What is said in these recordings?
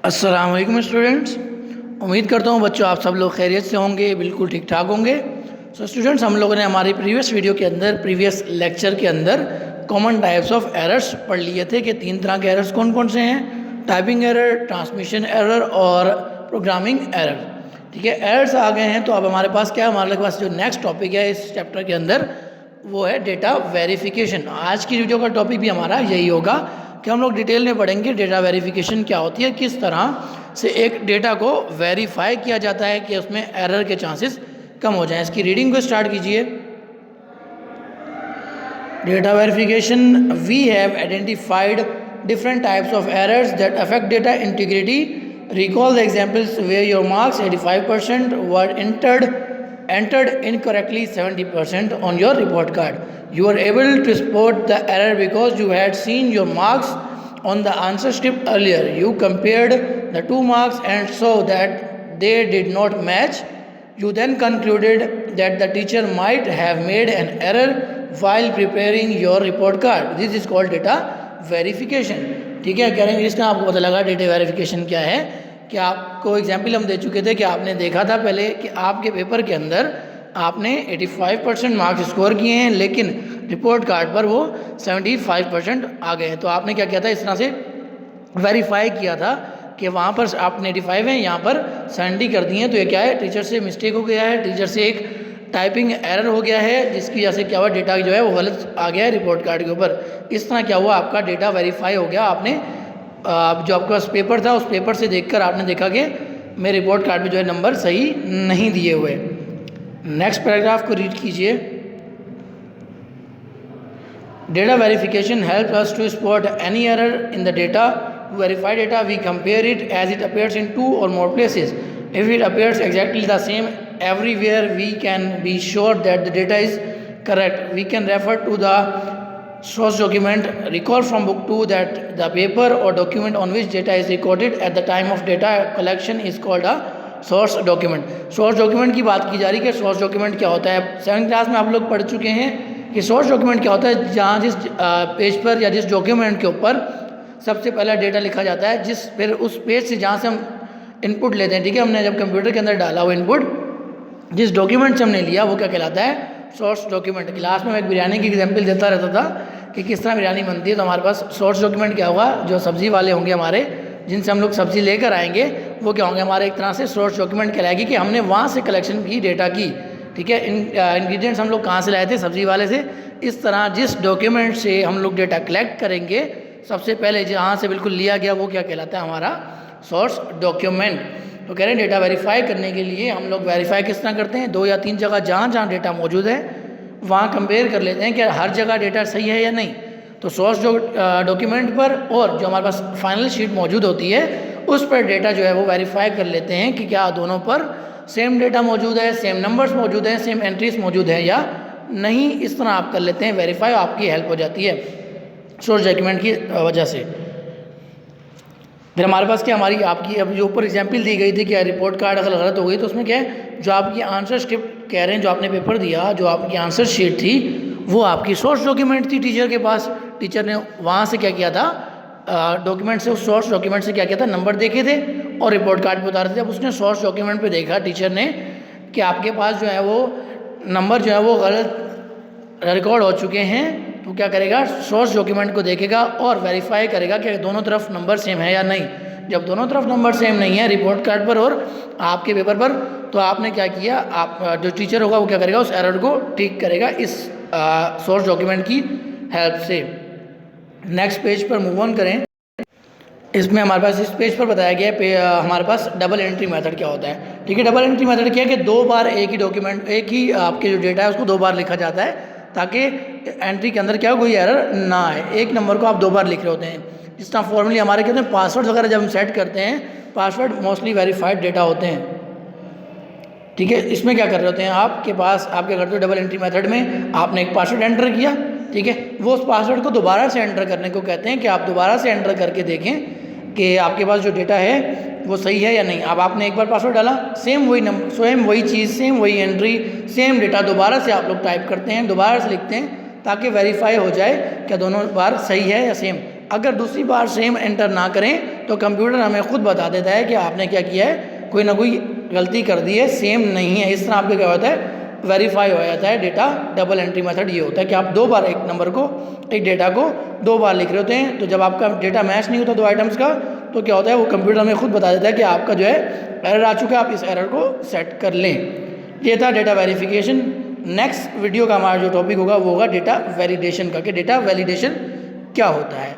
अस्सलाम वालेकुम स्टूडेंट्स। उम्मीद करता हूँ बच्चों आप सब लोग खैरियत से होंगे, बिल्कुल ठीक ठाक होंगे। सो स्टूडेंट्स, हम लोगों ने हमारी प्रीवियस वीडियो के अंदर, प्रीवियस लेक्चर के अंदर कॉमन टाइप्स ऑफ एरर्स पढ़ लिए थे कि 3 तरह के एरर्स कौन कौन से हैं: टाइपिंग एरर, ट्रांसमिशन एरर और प्रोग्रामिंग एरर। ठीक है, एरर्स आ गए हैं तो अब हमारे पास क्या है, हमारे पास जो नेक्स्ट टॉपिक है इस चैप्टर के अंदर वो है डेटा वेरिफिकेशन। आज की वीडियो का टॉपिक भी हमारा यही होगा कि हम लोग डिटेल में पढ़ेंगे डेटा वेरिफिकेशन क्या होती है, किस तरह से एक डेटा को वेरीफाई किया जाता है कि उसमें एरर के चांसेस कम हो जाएं। इसकी रीडिंग को स्टार्ट कीजिए। Data verification, we have identified different types of errors that affect data integrity. Recall the examples where your marks 85% were entered incorrectly 70% on your report card. You were able to spot the error because you had seen your marks on the answer script earlier. You compared the two marks and saw that they did not match. You then concluded that the teacher might have made an error while preparing your report card. This is called data verification. ठीक है, कह रहे हैं इसका आपको पता लगा data verification क्या है। कि आपको एग्जाम्पल हम दे चुके थे कि आपने देखा था पहले कि आपके पेपर के अंदर आपने 85% मार्क्स स्कोर किए हैं, लेकिन रिपोर्ट कार्ड पर वो 75% आ गए हैं। तो आपने क्या किया था, इस तरह से वेरीफाई किया था कि वहाँ पर आपने 85 है, यहाँ पर 70 कर दिए हैं। तो ये क्या है, टीचर से मिस्टेक हो गया है, टीचर से एक टाइपिंग एरर हो गया है, जिसकी वजह से क्या हुआ, डेटा जो है वो गलत आ गया है रिपोर्ट कार्ड के ऊपर। इस तरह क्या हुआ, आपका डेटा वेरीफाई हो गया। आपने जो आपके पास पेपर था उस पेपर से देखकर आपने देखा कि मेरे रिपोर्ट कार्ड में जो है नंबर सही नहीं दिए हुए। नेक्स्ट पैराग्राफ को रीड कीजिए। Data verification help us to spot any error in the data. Verify data we compare it as it appears in 2 or more places. If it appears exactly the same everywhere, we can be sure that the data is correct. We can refer to the source document. Recall from book 2 that the paper or document on which data is recorded at the time of data collection is called a source document. source document की बात की जा रही है कि source document क्या होता है। 7th क्लास में आप लोग पढ़ चुके हैं कि source document क्या होता है, जहाँ जिस पेज पर या जिस डॉक्यूमेंट के ऊपर सबसे पहला डेटा लिखा जाता है, जिस फिर उस पेज से जहाँ से हम इनपुट लेते हैं। ठीक है, हमने जब कंप्यूटर के अंदर डाला वो इनपुट, जिस डॉक्यूमेंट से हमने लिया वो क्या कहलाता है, सोर्स डॉक्यूमेंट। क्लास में मैं एक बिरयानी की एग्जांपल देता रहता था कि किस तरह बिरयानी बनती है। तो हमारे पास सोर्स डॉक्यूमेंट क्या होगा, जो सब्ज़ी वाले होंगे हमारे, जिनसे हम लोग सब्ज़ी लेकर आएंगे, वो क्या होंगे, हमारे एक तरह से सोर्स डॉक्यूमेंट कहलाएगी कि हमने वहाँ से कलेक्शन की, डेटा की। ठीक है, इंग्रेडिएंट्स हम लोग कहाँ से लाए थे, सब्ज़ी वाले से। इस तरह जिस डॉक्यूमेंट से हम लोग डेटा कलेक्ट करेंगे, सबसे पहले जहाँ से बिल्कुल लिया गया वो क्या कहलाता है, हमारा सोर्स डॉक्यूमेंट। तो कह रहे हैं डेटा वेरीफाई करने के लिए हम लोग वेरीफाई किस तरह करते हैं, 2 या 3 जगह जहाँ जहाँ डेटा मौजूद है वहाँ कंपेयर कर लेते हैं कि हर जगह डेटा सही है या नहीं। तो सोर्स डॉक्यूमेंट पर और जो हमारे पास फाइनल शीट मौजूद होती है उस पर डेटा जो है वो वेरीफाई कर लेते हैं कि क्या दोनों पर सेम डेटा मौजूद है, सेम नंबर्स मौजूद हैं, सेम एंट्रीज मौजूद है या नहीं। इस तरह आप कर लेते हैं वेरीफाई, आपकी हेल्प हो जाती है सोर्स डॉक्यूमेंट की वजह से। फिर हमारे पास क्या, हमारी आपकी अब जो ऊपर एग्जांपल दी गई थी कि रिपोर्ट कार्ड अगर गलत हो गई तो उसमें क्या है, जो आपकी आंसर स्क्रिप्ट कह रहे हैं, जो आपने पेपर दिया, जो आपकी आंसर शीट थी वो आपकी सोर्स डॉक्यूमेंट थी टीचर के पास। टीचर ने वहाँ से क्या किया था, डॉक्यूमेंट से, उस सोर्स डॉक्यूमेंट से क्या किया था, नंबर देखे थे और रिपोर्ट कार्ड पे उतारे थे। जब उसने सोर्स डॉक्यूमेंट पे देखा टीचर ने कि आपके पास जो है वो नंबर जो है वो गलत रिकॉर्ड हो चुके हैं, तो क्या करेगा, सोर्स डॉक्यूमेंट को देखेगा और वेरीफाई करेगा कि दोनों तरफ नंबर सेम है या नहीं। जब दोनों तरफ नंबर सेम नहीं है रिपोर्ट कार्ड पर और आपके पेपर पर, तो आपने क्या किया, आप जो टीचर होगा वो क्या करेगा, उस एरर को ठीक करेगा इस सोर्स डॉक्यूमेंट की हेल्प से। नेक्स्ट पेज पर मूव ऑन करें। इसमें हमारे पास इस पेज पर बताया गया है हमारे पास डबल एंट्री मेथड क्या होता है। ठीक है, डबल एंट्री मेथड क्या है कि 2 बार एक ही डॉक्यूमेंट, एक ही आपके जो डेटा है उसको 2 बार लिखा जाता है ताकि एंट्री के अंदर क्या हो, कोई एरर ना आए। एक नंबर को आप 2 बार लिख रहे होते हैं। जिस तरह फॉर्मली हमारे कहते हैं पासवर्ड वगैरह जब हम सेट करते हैं, पासवर्ड मोस्टली वेरीफाइड डेटा होते हैं। ठीक है, इसमें क्या कर रहे होते हैं, आपके पास आप क्या करते हो, डबल एंट्री मेथड में आपने एक पासवर्ड एंटर किया। ठीक है, वो उस पासवर्ड को दोबारा से एंटर करने को कहते हैं कि आप दोबारा से एंटर करके देखें कि आपके पास जो डेटा है वो सही है या नहीं। अब आपने एक बार पासवर्ड डाला, सेम वही नंबर, सेम वही चीज़, सेम वही एंट्री, सेम डेटा दोबारा से आप लोग टाइप करते हैं, दोबारा से लिखते हैं ताकि वेरीफाई हो जाए क्या दोनों बार सही है या सेम। अगर दूसरी बार सेम एंटर ना करें तो कंप्यूटर हमें खुद बता देता है कि आपने क्या किया है, कोई ना कोई गलती कर दी है, सेम नहीं है। इस तरह आपके क्या होता है, वेरीफाई हो जाता है डेटा। डबल एंट्री मेथड ये होता है कि आप 2 बार एक नंबर को, एक डेटा को 2 बार लिख रहे होते हैं। तो जब आपका डेटा मैच नहीं होता 2 आइटम्स का, तो क्या होता है, वो कंप्यूटर हमें खुद बता देता है कि आपका जो है एरर आ चुका है, आप इस एरर को सेट कर लें। ये था डेटा वेरिफिकेशन। नेक्स्ट वीडियो का हमारा जो टॉपिक होगा वो होगा डेटा वैलिडेशन का, कि डेटा वैलिडेशन क्या होता है।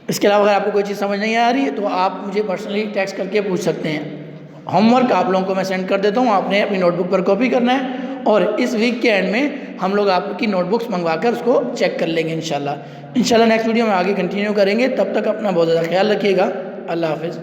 इसके अलावा अगर आपको कोई चीज़ समझ नहीं आ रही है तो आप मुझे पर्सनली टेक्स्ट करके पूछ सकते हैं। होमवर्क आप लोगों को मैं सेंड कर देता हूँ, आपने अपनी नोटबुक पर कॉपी करना है और इस वीक के एंड में हम लोग आपकी नोटबुक्स मंगवाकर उसको चेक कर लेंगे इंशाल्लाह। नेक्स्ट वीडियो में आगे कंटिन्यू करेंगे। तब तक अपना बहुत ज़्यादा ख्याल रखिएगा। अल्लाह हाफिज़।